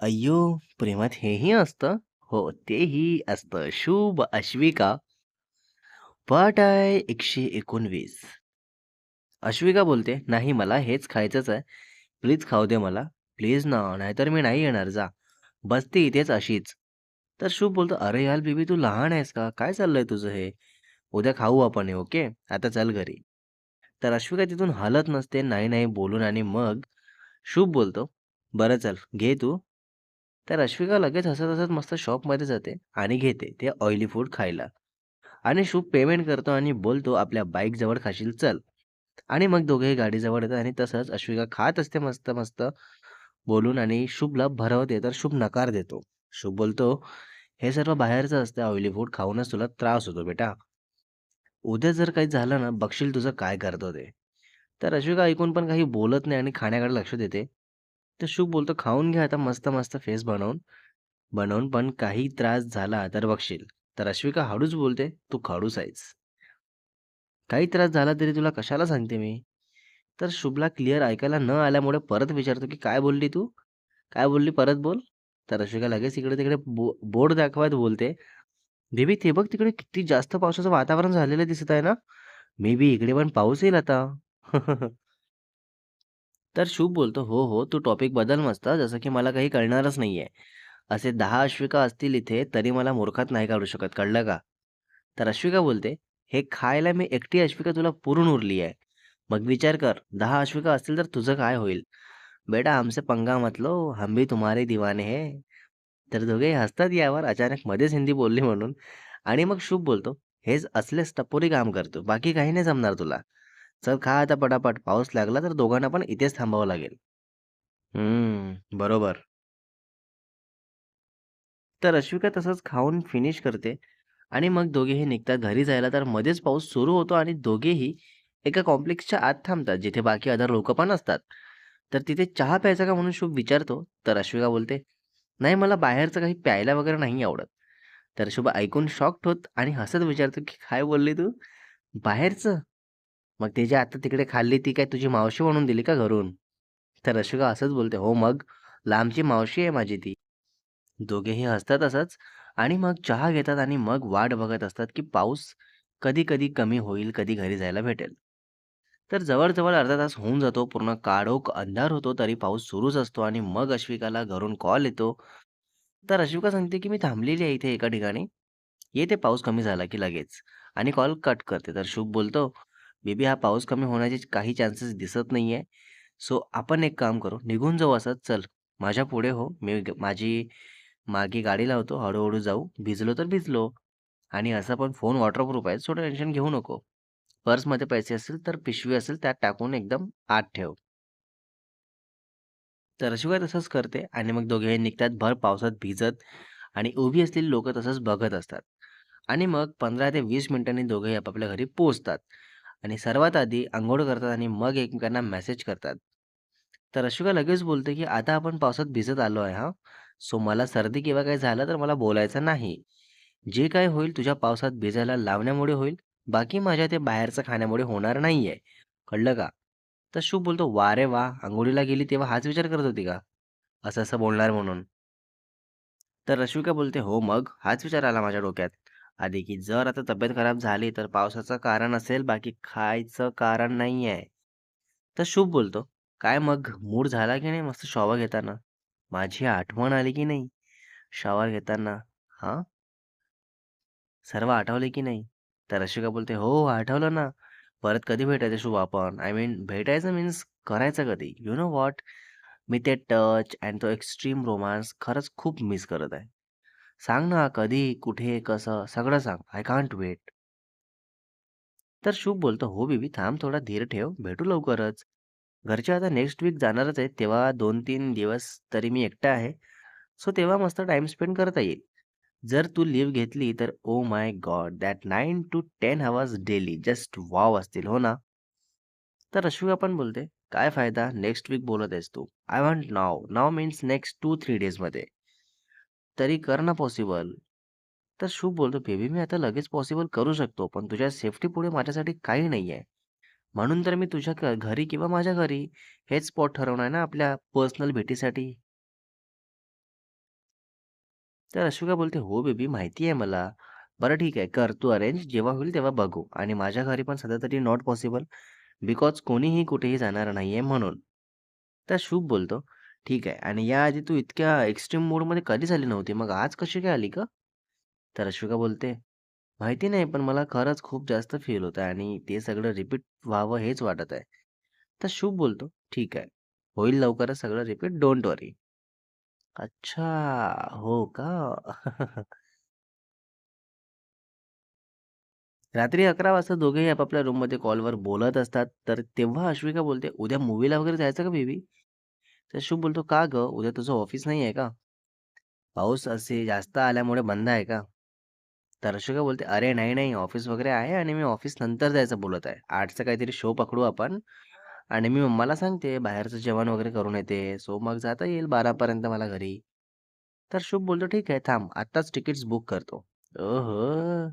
अय्यो! प्रेमात हेही असतं? हो, तेही असतं. शुभ अश्विका पाठ आहे 119. अश्विका बोलते, "नाही मला हेच खायचंच आहे. प्लीज खाऊ दे मला. प्लीज ना, नाहीतर मी नाही येणार जा. बसते इथेच अशीच." तर शुभ बोलतो, "अरे यार बेबी तू लहान आहेस का? काय चाललंय तुझं हे? उद्या खाऊ आपण हे, ओके? आता चल घरी." तर अश्विका तिथून हलत नसते, नाही, नाही बोलून आणि मग शुभ बोलतो, "बरं चल, घे तू." तर अश्विका लगेच हसत-हसत मस्त शॉपमध्ये जाते आणि घेते ते ऑइली फूड खायला आणि शुभ पेमेंट करतो आणि बोलतो, "आपल्या बाईकजवळ खाशील चल." आणि मग दोघेही गाडीजवळ येतात आणि तसंच अश्विका खात असते मस्त-मस्त बोलून आणि शुभला भरवते, तर शुभ नकार देतो. शुभ बोलतो, "हे सर्व बाहेरचं असतं ऑइली फूड खाऊनच तुला त्रास होतो बेटा. उद्या जर काही झालं ना, बघशील तुझं काय करतो ते." तर अश्विका ऐकून पण काही बोलत नाही आणि खाण्याकडे लक्ष देते. तर शुभ बोलतो, "खाऊन घे आता मस्त-मस्त फेस बनवून. बनवून पण काही त्रास झाला तर बघशील." तर अश्विका हळूच बोलते, "तू खडूस आहेस. काही त्रास झाला तरी तुला कशाला सांगते मी?" तर शुभला क्लिअर ऐकायला न आल्यामुळे परत विचारतो, की "काय बोलली तू? काय बोलली परत बोल?" तर अश्विका लगेच इकडे-तिकडे बोर्ड दाखवत बोलते, "बेबी ते बघ तिकडे किती जास्त पावसाचं वातावरण झालेलं दिसत आहे ना? मे बी इकडे पण पाऊस येईल आता." तर शुभ बोलतो, "हो, हो, तू टॉपिक बदल मस्त जसं की मला काही कळणारच नाहीये. असे 10 अश्विका असतील इथे तरी मला मूर्खात नाही काढू शकत, कळलं का?" तर अश्विका बोलते, "हे खायला मी एकटी अश्विका तुला पुरून उरली आहे. मग विचार कर 10 अश्विका असतील तर तुझं काय होईल? बेटा हमसे पंगा मत लो, हम भी तुम्हारे दीवाने हैं." तर दोघेही हसतात यावर अचानक मध्येच हिंदी बोलली म्हणून आणि मग शुभ बोलतो, "हेच असलेच टपोरी काम करतो. बाकी काही नाही जमणार तुला. चल खा आता पटापट. पाऊस लागला तर दोघांना पण इथेच थांबावं लागेल." बरोबर. तर अश्विका तसंच खाऊन फिनिश करते आणि मग दोघेही निघतात घरी जायला. तर मध्येच पाऊस सुरू होतो आणि दोघेही एका कॉम्प्लेक्सच्या आत थांबतात, जिथे बाकी अदर लोकं पण असतात. तर तिथे चहा प्यायचा का म्हणून शुभ विचारतो. तर अश्विका बोलते, "नाही, मला बाहेरचं काही प्यायला वगैरे नाही आवडत." तर शुभ ऐकून शॉक्ड होत आणि हसत विचारतो, की "काय बोलली तू? बाहेरचं? मग ते जे आता तिकडे खाल्ली ती काय तुझी मावशी म्हणून दिली का घरून?" तर अश्विका असंच बोलते, "हो मग, लांबची मावशी आहे माझी ती." दोघेही हसतात असंच आणि मग चहा घेतात आणि मग वाट बघत असतात, की पाऊस कधी-कधी कमी होईल, कधी घरी जायला भेटेल. तर जवळ-जवळ अर्धा तास होऊन जातो. पूर्ण काळोख अंधार होतो, तरी पाऊस सुरूच असतो आणि मग अश्विकाला घरून कॉल येतो. तर अश्विका सांगते, की "मी थांबलेली आहे इथे एका ठिकाणी. येते पाऊस कमी झाला की लगेच." आणि कॉल कट करते. तर शुभ बोलतो, "बेबी हा पाऊस कमी होण्याचे काही चान्सेस दिसत नाहीये. सो आपण एक काम करू, निघून जाऊ असंच. चल माझ्या पुढे हो. माझी मागे गाडी लावतो. हळू जाऊ. भिजलो तर भिजलो. आणि असा पण फोन वॉटरप्रूफ आहे. सो टेन्शन घेऊ नको. पर्समध्ये पैसे असतील तर पिशवी असेल त्यात टाकून एकदम आत ठेव." तर शिवाय तसंच करते आणि मग दोघेही निघतात भर पावसात भिजत आणि उभी असलेली लोकं तसंच बघत असतात. आणि मग 15 ते 20 मिनिटांनी दोघेही आपापल्या घरी पोहोचतात आणि सर्वात आधी अंघोळ करतात आणि मग एकमेकांना मेसेज करतात. तर अश्विका लगेच बोलते, की "आता आपण पावसात भिजत आलो आहे हां. सो मला सर्दी किंवा काही झालं तर मला बोलायचं नाही. जे काही होईल तुझ्या पावसात भिजायला लावण्यामुळे होईल. बाकी माझ्या ते बाहेरचं खाण्यामुळे होणार नाहीये. कळलं का?" तर शुभ बोलतो, "वाह रे वाह! अंघोळीला गेली तेव्हा हाच विचार करत होती का? असं-असं बोलणार म्हणून." तर रश्मिका बोलते, "हो मग, हाच विचार आला माझ्या डोक्यात आधी, की जर आता तब्येत खराब झाली तर पावसाचं कारण असेल, बाकी खायचं कारण नाहीये." तर शुभ बोलतो, "काय मग मूड झाला की नाही मस्त शॉवर घेताना? माझी आठवण आली की नाही शॉवर घेताना? हां, सर्व आठवले की नाही?" तर रश्मिका बोलते, "हो, हो, आठवलं ना. परत कधी भेटायचं शुभ आपण? आय मीन भेटायचं मीन्स करायचं कधी? You know what? मी ते टच अँड तो एक्स्ट्रीम रोमान्स खरंच खूप मिस करत आहे. सांग ना कधी, कुठे, कसं सगळं सांग. I can't wait." तर शुभ बोलतो, "हो बेबी थांब थोडा धीर ठेव, भेटू लवकरच. घरचे आता नेक्स्ट वीक जाणारच आहेत, तेव्हा 2-3 दिवस तरी मी एकटा आहे. सो तेव्हा मस्त टाईम स्पेंड करता येईल. जर तू लीव्ह घेतली तर oh my god that 9 to 10 hours daily just wow असतील, हो ना?" तर रश्मी पण बोलते, "काय फायदा? नेक्स्ट वीक बोलत आहेस तू. I want now. Now means next 2-3 डेजमध्ये. तरी कर ना पॉसिबल." तर शुभ बोलतो, "बेबी मी आता लगेच पॉसिबल करू शकतो, पण तुझ्या सेफ्टीपुढे माझ्यासाठी काही नाहीये. म्हणून तर मी तुझ्या घरी किंवा माझ्या घरी हेच स्पॉट ठरवणार ना आपल्या पर्सनल भेटीसाठी." तर अश्विका बोलते, "हो बेबी, माहिती आहे मला." "बरं ठीक आहे, कर तू अरेंज. जेव्हा होईल तेव्हा बघू आणि माझ्या घरी पण सध्या तरी नॉट पॉसिबल बिकॉज कोणीही कुठेही जाणार नाहीये म्हणून." तर शुभ बोलतो, "ठीक आहे आणि याआधी तू इतक्या एक्स्ट्रीम मोडमध्ये कधीच आली नव्हती. मग आज कशी काय आली गं?" तर अश्विका बोलते, "माहिती नाही, पण मला खरंच खूप जास्त फील होतंय आणि ते सगळं रिपीट व्हावं हेच वाटत आहे." तर शुभ बोलतो, "ठीक आहे. होईल लवकरच सगळं रिपीट, डोंट वरी." अच्छा, हो का? रात्री 11 वाजता दोघेही आपापल्या रूममध्ये कॉलवर बोलत असतात. तर तेव्हा अश्विका बोलते, "उद्या मूव्हीला वगैरे जायचं का बेबी?" तर शुभ बोलतो, "का गं? उद्या तुझं ऑफिस नाही आहे का? पाऊस असे जास्त आल्यामुळे बंद आहे का?" तर अश्विका बोलते, "अरे नाही, नाही ऑफिस वगैरे आहे आणि मी ऑफिस नंतर जायचं बोलत आहे. 8चा काहीतरी शो पकडू आपण आणि मी मम्माला सांगते बाहेरचं जेवण वगैरे करून येते. सो मग जाता येईल 12 पर्यंत मला घरी." तर शुभ बोलतो, "ठीक आहे थांब आत्ताच तिकीट्स बुक करतो." ओहो!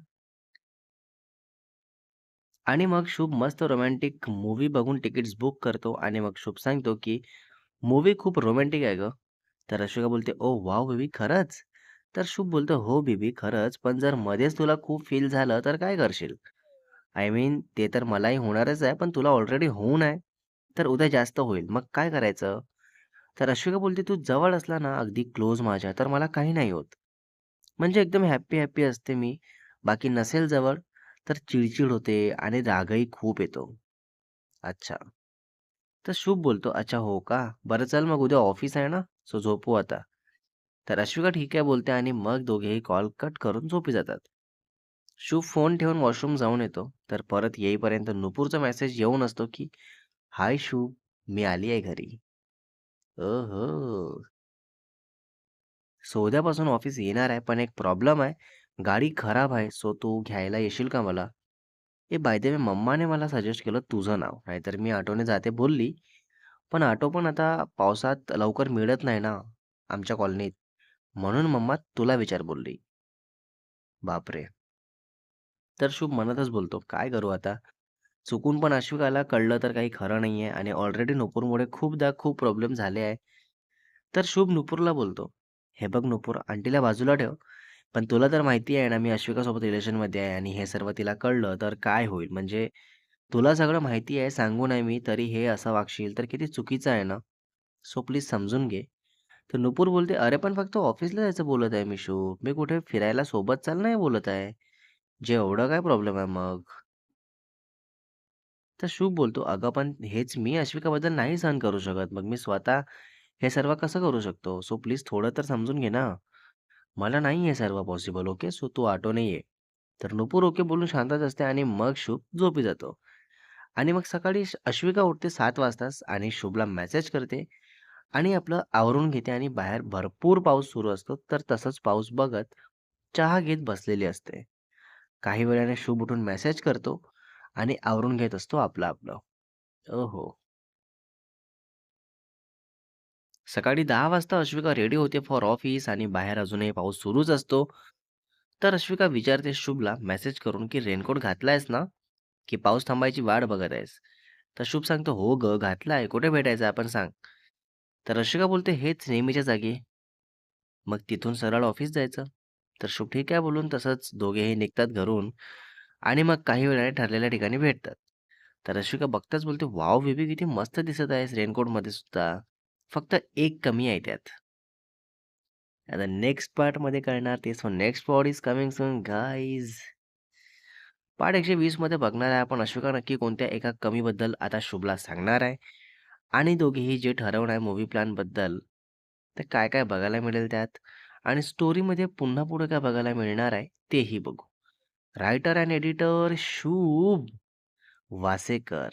आणि मग शुभ मस्त रोमॅन्टिक मूव्ही बघून तिकीट्स बुक करतो आणि मग शुभ सांगतो, की "मूव्ही खूप रोमॅन्टिक आहे गं." तर अश्विका बोलते, "ओह वॉव बेबी खरंच?" तर शुभ बोलतो, "हो बेबी खरंच, पण जर मध्येच तुला खूप फील झालं तर काय करशील? आय मीन ते तर मलाही होणारच आहे, पण तुला ऑलरेडी होऊन आहे, तर उद्या जास्त होईल. मग काय करायचं?" तर अश्विका बोलते, "तू जवळ असला ना अगदी क्लोज माझ्या, तर मला काही नाही होत. म्हणजे एकदम हॅपी-हॅपी असते मी. बाकी नसेल जवळ, तर चिड होते आणि रागही खूप येतो." अच्छा. तर शुभ बोलतो, "अच्छा हो का? बरं चल मग उद्या ऑफिस आहे ना, सो झोपू आता." तर अश्विका ठीक आहे बोलते आणि मग दोघेही कॉल कट करून झोपी जातात. शुभ फोन ठेवून वॉशरूम जाऊन येतो. तर परत येईपर्यंत नुपूरचा मेसेज येऊन असतो, की "हाय शुभ, मी आली आहे घरी." ओहो! सो उद्यापासून ऑफिस येणार आहे, पण एक प्रॉब्लेम आहे. गाडी खराब आहे, सो तू घ्यायला येशील का मला? ए बाय द वे मम्माने मला सजेस्ट केलं तुझं नाव, नाहीतर मी ऑटोने जाते बोलली. पण ऑटो पण आता पावसात लवकर मिळत नाही ना आमच्या कॉलनीत. म्हणून मम्मा तुला विचार बोलली. बापरे! तर शुभ मनातच बोलतो, काय करू आता? चुकून पण अश्विकाला कळलं तर काही खरं नाहीये आणि ऑलरेडी नुपूरमुळे खूपदा खूप प्रॉब्लेम झाले आहे. तर शुभ नुपूरला बोलतो, "हे बघ नुपूर, आंटीला बाजूला ठेव. पण तुला तर माहिती आहे ना, मी अश्विकासोबत रिलेशनमध्ये आहे आणि हे सर्व तिला कळलं तर काय होईल? म्हणजे तुला सगळं माहिती आहे, सांगून आहे मी, तरी हे असं वागशील तर किती चुकीचं आहे ना. सो प्लीज समजून घे." तर नुपूर बोलते, "अरे पण फक्त ऑफिसला जायचं बोलत आहे मी शुभ. मी कुठे फिरायला सोबत चाल नाही बोलत आहे. जे एवढं काय प्रॉब्लेम आहे मग?" तर शुभ बोलतो, "अगं पण हेच मी अश्विकाबद्दल नाही सहन करू शकत. मग मी स्वतः हे सर्व कसं करू शकतो? सो प्लीज थोडं तर समजून घे ना. मला नाही हे सर्व पॉसिबल, ओके? सो तू ऑटोने ये." तर नुपूर ओके बोलून शांतच असते आणि मग शुभ झोपी जातो. आणि मग सकाळी अश्विका उठते 7 वाजताच आणि शुभला मेसेज करते आणि आपलं आवरून घेते आणि बाहेर भरपूर पाऊस सुरू असतो. तर तसंच पाऊस बघत चहा घेत बसलेली असते. काही वेळाने शुभ उठून मेसेज करतो आणि आवरून घेत असतो आपलं. ओहो! सकाळी 10 वाजता अश्विका रेडी होते फॉर ऑफिस आणि बाहेर अजूनही पाऊस सुरूच असतो. तर अश्विका विचारते शुभला मेसेज करून, की "रेनकोट घातलायस ना? की पाऊस थांबायची वाट बघत आहेस?" तर शुभ सांगतो, "हो गं, घातलाय. कुठे भेटायचं आपण सांग." तर अश्विका बोलते, "हेच नेहमीच्या जागी." मग तिथून सरळ ऑफिस जायचं. तर शुभ ठीक आहे बोलून तसंच दोघेही निघतात घरून आणि मग काही वेळाने ठरलेल्या ठिकाणी भेटतात. तर अश्विका बघताच बोलते, "वॉव बेबी किती मस्त दिसत आहेस रेनकोटमध्ये सुद्धा." फक्त एक कमी आहे त्यात. आता नेक्स्ट पार्टमध्ये कळणार ते. So next part is coming soon guys. Part 120 मध्ये बघणार आहे आपण अश्विका नक्की कोणत्या एका कमीबद्दल आता शुभला सांगणार आहे आणि दोघेही जे ठरवणार आहे मूव्ही प्लॅनबद्दल, तर काय-काय बघायला मिळेल त्यात आणि स्टोरीमध्ये पुन्हा पुढे काय बघायला मिळणार आहे तेही बघू. रायटर एंड एडिटर शुभ वासेकर.